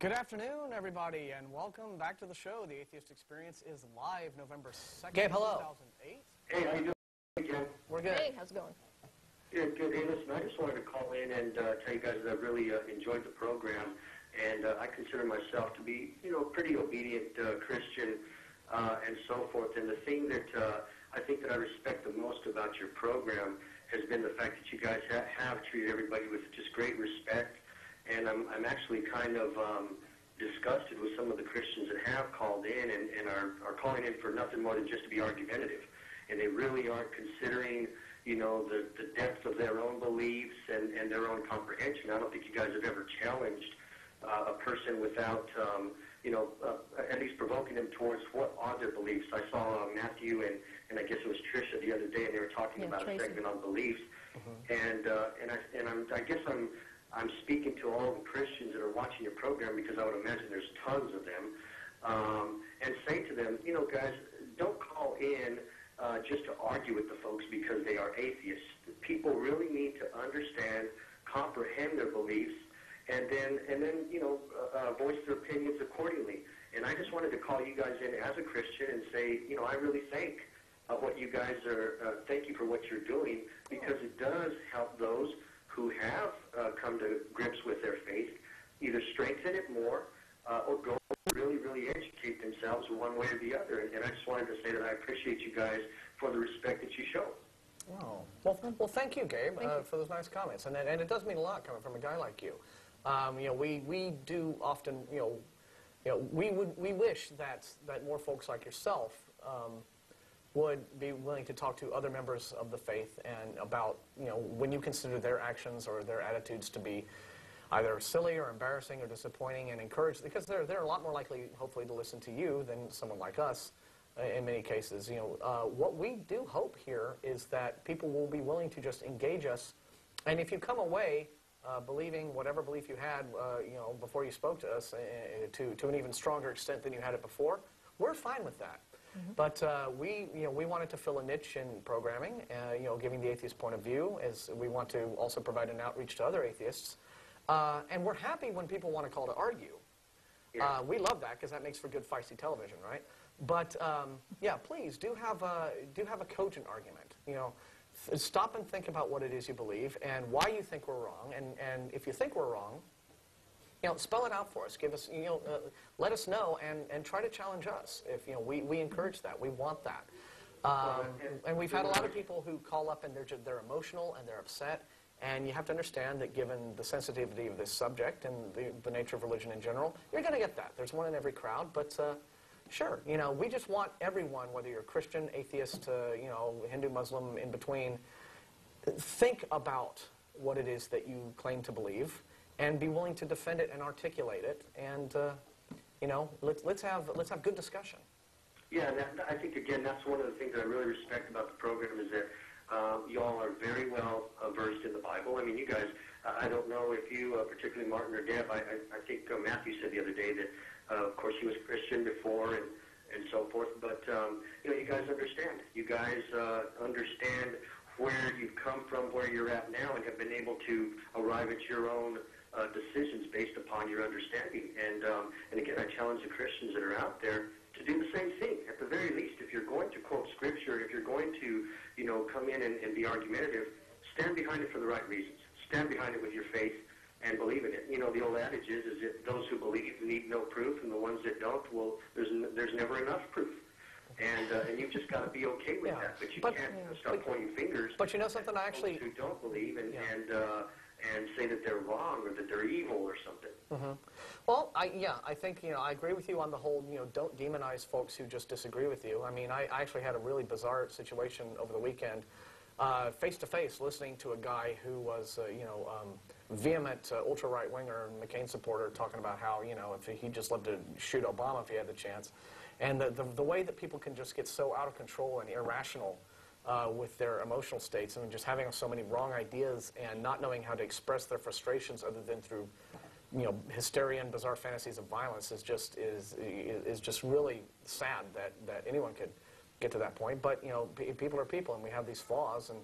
Good afternoon, everybody, and welcome back to the show. The Atheist Experience is live November 2nd, Gabe, hello. 2008. Hey, how you doing? Hey, Jen. We're good. Hey, how's it going? Good, good. Hey, listen, I just wanted to call in and tell you guys that I've really enjoyed the program, and I consider myself to be, a pretty obedient Christian and so forth. And the thing that I think that I respect the most about your program has been the fact that you guys have treated everybody with just great respect. And I'm actually kind of disgusted with some of the Christians that have called in and are calling in for nothing more than just to be argumentative. And they really aren't considering, the depth of their own beliefs and their own comprehension. I don't think you guys have ever challenged a person without, at least provoking them towards what are their beliefs. I saw Matthew and I guess it was Tricia the other day, and they were talking about Tracy. a segment on beliefs. And I guess I'm speaking to all the Christians that are watching your program, because I would imagine there's tons of them, and say to them, guys, don't call in just to argue with the folks because they are atheists. People really need to understand, comprehend their beliefs, and then voice their opinions accordingly. And I just wanted to call you guys in as a Christian and say, I really thank what you guys are, thank you for what you're doing, because it does help those who have come to grips with their faith, either strengthen it more or go really, really educate themselves one way or the other. And I just wanted to say that I appreciate you guys for the respect that you show. Oh. Well, thank you, Gabe, for those nice comments. And it does mean a lot coming from a guy like you. We do often, we wish that more folks like yourself would be willing to talk to other members of the faith and about, when you consider their actions or their attitudes to be either silly or embarrassing or disappointing, and encourage, because they're a lot more likely, hopefully, to listen to you than someone like us in many cases. What we do hope here is that people will be willing to just engage us. And if you come away believing whatever belief you had, before you spoke to us, to an even stronger extent than you had it before, we're fine with that. But we wanted to fill a niche in programming, giving the atheist point of view, as we want to also provide an outreach to other atheists. And we're happy when people want to call to argue. Yeah. We love that, because that makes for good feisty television, right? But yeah, please do have a cogent argument. Stop and think about what it is you believe and why you think we're wrong. And if you think we're wrong, spell it out for us. Give us, let us know and try to challenge us. If we encourage that, we want that. And we've had a lot of people who call up and they're emotional and they're upset. And you have to understand that given the sensitivity of this subject and the nature of religion in general, you're going to get that. There's one in every crowd. But sure, we just want everyone, whether you're Christian, atheist, Hindu, Muslim, in between, think about what it is that you claim to believe, and be willing to defend it and articulate it, and let's have good discussion. Yeah, and I think, again, that's one of the things that I really respect about the program, is that you all are very well versed in the Bible. I mean, you guys, I don't know if you, particularly Martin or Deb, I think Matthew said the other day that, of course, he was Christian before and so forth, but, you guys understand. You guys understand where you've come from, where you're at now, and have been able to arrive at your own decisions based upon your understanding. And again, I challenge the Christians that are out there to do the same thing. At the very least, if you're going to quote Scripture, if you're going to, come in and be argumentative, stand behind it for the right reasons. Stand behind it with your faith and believe in it. The old adage is that those who believe need no proof, and the ones that don't, well, there's never enough proof. And you've just got to be okay with that. But you can't start pointing fingers. But something, I actually... who don't believe and say that they're wrong or that they're evil or something. Well, I think, I agree with you on the whole, don't demonize folks who just disagree with you. I mean, I actually had a really bizarre situation over the weekend, face-to-face, listening to a guy who was, vehement ultra-right-winger and McCain supporter, talking about how, if he'd just love to shoot Obama if he had the chance. And the way that people can just get so out of control and irrational with their emotional states, and just having so many wrong ideas and not knowing how to express their frustrations other than through, hysteria and bizarre fantasies of violence is just really sad that anyone could get to that point. But people are people, and we have these flaws. And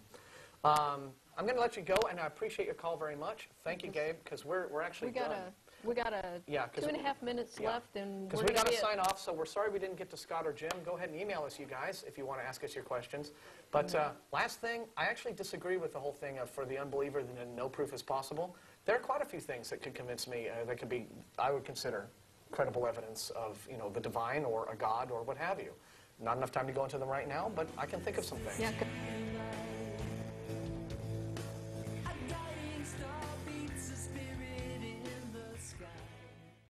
I'm going to let you go, and I appreciate your call very much. Thank you, Gabe, because we're actually done. We got Yeah, 2.5 minutes left, and because we got to sign off, so we're sorry we didn't get to Scott or Jim. Go ahead and email us, you guys, if you want to ask us your questions. But last thing, I actually disagree with the whole thing of for the unbeliever that no proof is possible. There are quite a few things that could convince me that could be, I would consider, credible evidence of, you know, the divine or a God or what have you. Not enough time to go into them right now, but I can think of some things. Yeah.